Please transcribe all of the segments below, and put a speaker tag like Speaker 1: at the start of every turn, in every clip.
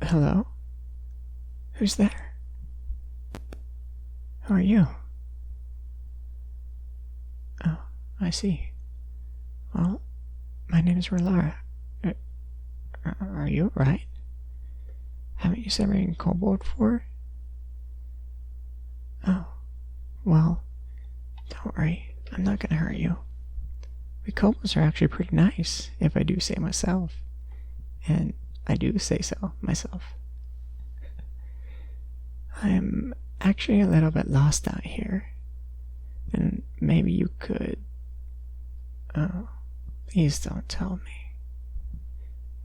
Speaker 1: Hello? Who's there? Who are you? Oh, I see. Well, my name is Relara. Are you right? Haven't you said in Kobold before? Oh, well, don't worry. I'm not gonna hurt you. We kobolds are actually pretty nice, if I do say myself. And I do say so myself. I'm actually a little bit lost out here. And maybe you could... Oh, please don't tell me.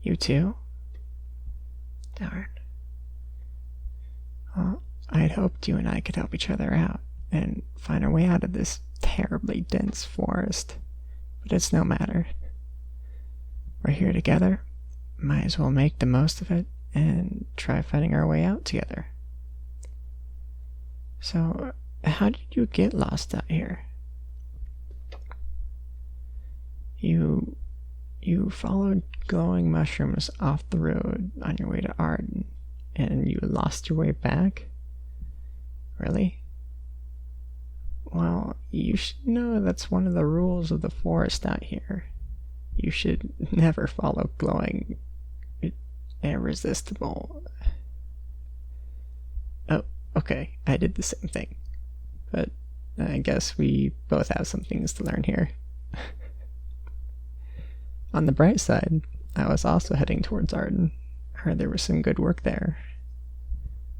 Speaker 1: You too? Darn. Well, I'd hoped you and I could help each other out and find our way out of this terribly dense forest. But it's no matter. We're here together. Might as well make the most of it and try finding our way out together. So, how did you get lost out here? You followed glowing mushrooms off the road on your way to Arden, and you lost your way back? Really? Well, you should know that's one of the rules of the forest out here. You should never follow glowing, irresistible... Oh, okay, I did the same thing. But I guess we both have some things to learn here. On the bright side, I was also heading towards Arden. Heard there was some good work there.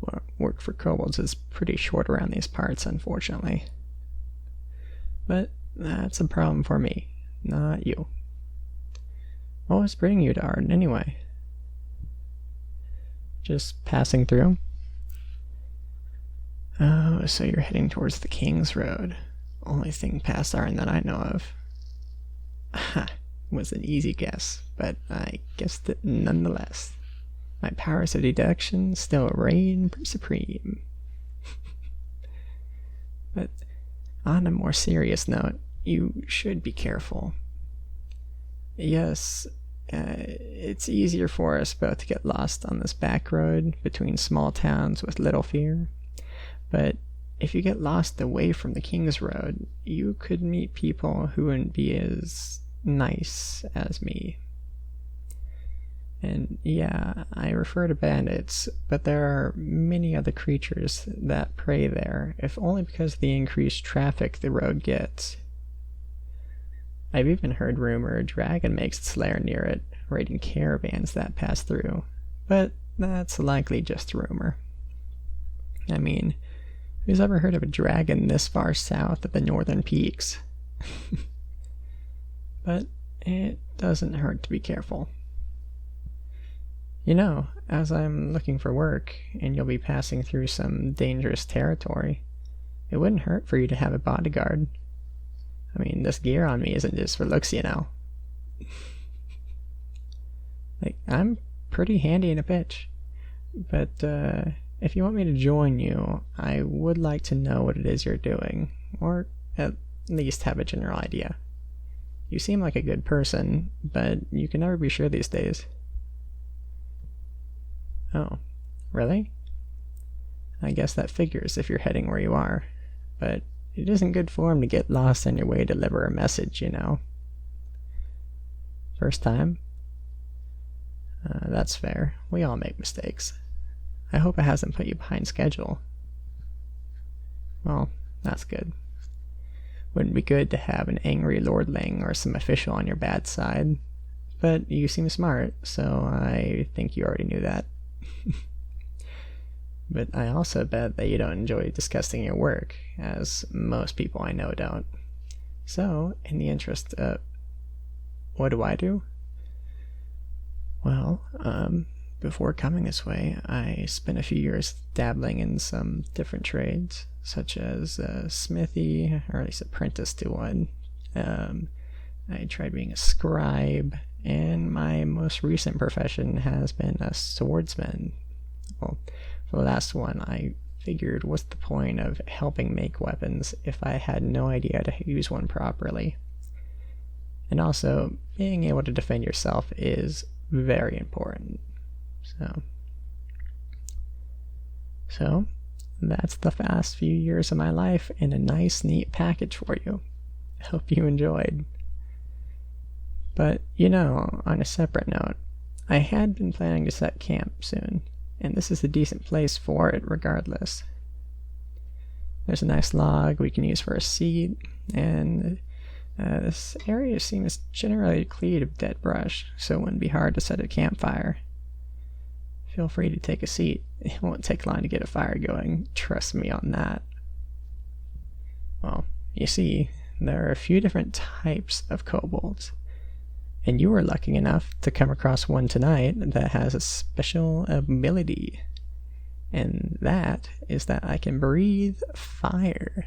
Speaker 1: Well, work for kobolds is pretty short around these parts, unfortunately. But that's a problem for me, not you. What was bringing you to Arden anyway? Just passing through? Oh, so you're heading towards the King's Road. Only thing past Arden that I know of. Ha! Was an easy guess, but I guessed it nonetheless. My powers of deduction still reign supreme. But on a more serious note, you should be careful. Yes, it's easier for us both to get lost on this back road between small towns with little fear. But if you get lost away from the King's Road, you could meet people who wouldn't be as nice as me. And yeah, I refer to bandits, but there are many other creatures that prey there, if only because of the increased traffic the road gets. I've even heard rumor a dragon makes its lair near it, raiding caravans that pass through, but that's likely just rumor. I mean, who's ever heard of a dragon this far south of the northern peaks? But it doesn't hurt to be careful. You know, as I'm looking for work, and you'll be passing through some dangerous territory, it wouldn't hurt for you to have a bodyguard. I mean, this gear on me isn't just for looks, you know. Like, I'm pretty handy in a pinch. But, if you want me to join you, I would like to know what it is you're doing, or at least have a general idea. You seem like a good person, but you can never be sure these days. Oh, really? I guess that figures if you're heading where you are, but it isn't good form to get lost on your way to deliver a message, you know. First time? That's fair. We all make mistakes. I hope it hasn't put you behind schedule. Well, that's good. Wouldn't be good to have an angry lordling or some official on your bad side. But you seem smart, so I think you already knew that. But I also bet that you don't enjoy discussing your work, as most people I know don't. So, in the interest of... What do I do? Well, before coming this way, I spent a few years dabbling in some different trades, such as smithy, or at least apprenticed to one. I tried being a scribe, and my most recent profession has been a swordsman. Well, for the last one, I figured what's the point of helping make weapons if I had no idea how to use one properly? And also, being able to defend yourself is very important. So, So, that's the past few years of my life in a nice, neat package for you. Hope you enjoyed. But, on a separate note, I had been planning to set camp soon, and this is a decent place for it regardless. There's a nice log we can use for a seat, and this area seems generally cleared of dead brush, so it wouldn't be hard to set a campfire. Feel free to take a seat. It won't take long to get a fire going, trust me on that. Well, you see, there are a few different types of kobolds, and you were lucky enough to come across one tonight that has a special ability, and that is that I can breathe fire.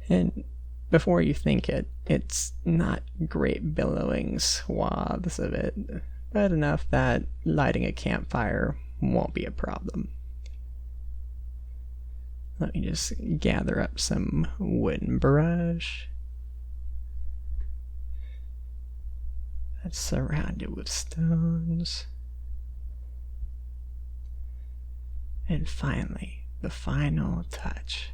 Speaker 1: And before you think it, it's not great billowing swaths of it, but enough that lighting a campfire won't be a problem. Let me just gather up some wooden brush that's surrounded with stones. And finally, the final touch.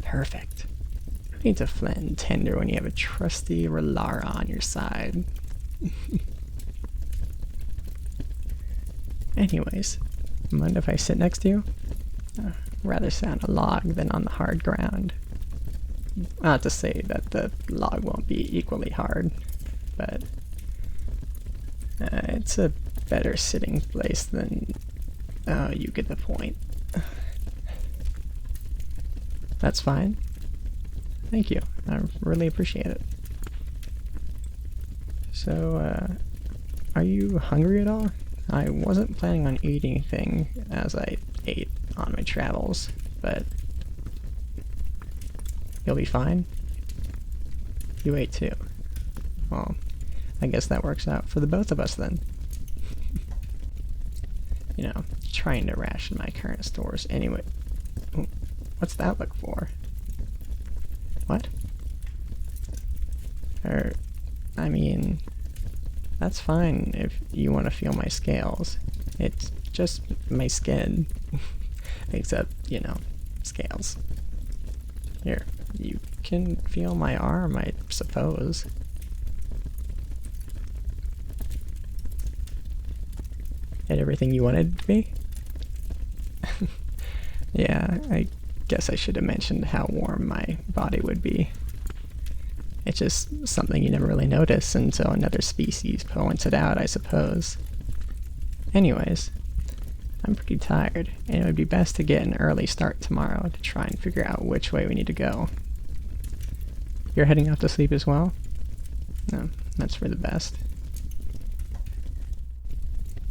Speaker 1: Perfect. Who needs a flint and tinder when you have a trusty Relara on your side? Anyways, mind if I sit next to you? Rather sit on a log than on the hard ground. Not to say that the log won't be equally hard, but it's a better sitting place than... Oh, you get the point. That's fine. Thank you. I really appreciate it. So, are you hungry at all? I wasn't planning on eating anything as I ate on my travels, but you'll be fine? You ate too. Well, I guess that works out for the both of us then. Trying to ration my current stores anyway. What's that look for? What? I mean, that's fine if you want to feel my scales. It's just my skin. Except, scales. Here, you can feel my arm, I suppose. Had everything you wanted to be? Yeah, I guess I should have mentioned how warm my body would be. It's just something you never really notice until another species points it out, I suppose. Anyways, I'm pretty tired, and it would be best to get an early start tomorrow to try and figure out which way we need to go. You're heading off to sleep as well? No, that's for the best.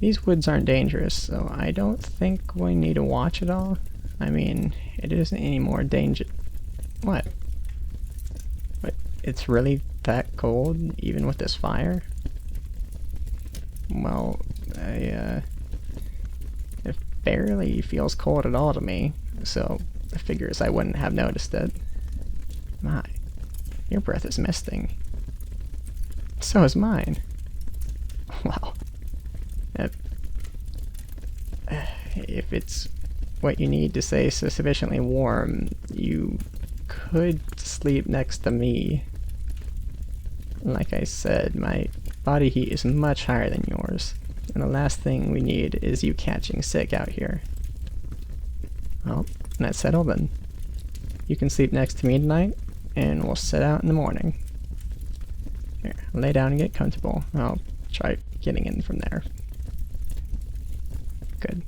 Speaker 1: These woods aren't dangerous, so I don't think we need to watch it all. I mean, it isn't any more danger... What? But it's really that cold, even with this fire? Well, it barely feels cold at all to me, so I figures I wouldn't have noticed it. My, your breath is misting. So is mine. Wow. If it's what you need to say so sufficiently warm, you could sleep next to me. Like I said, my body heat is much higher than yours, and the last thing we need is you catching sick out here. Well, that's settled then. You can sleep next to me tonight, and we'll set out in the morning. Here, lay down and get comfortable. I'll try getting in from there. Good.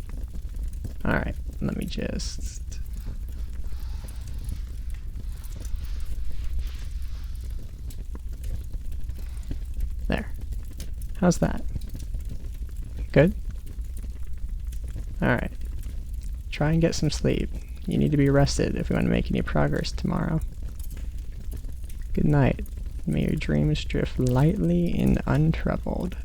Speaker 1: Alright, let me just... There. How's that? Good? Alright. Try and get some sleep. You need to be rested if you want to make any progress tomorrow. Good night. May your dreams drift lightly and untroubled.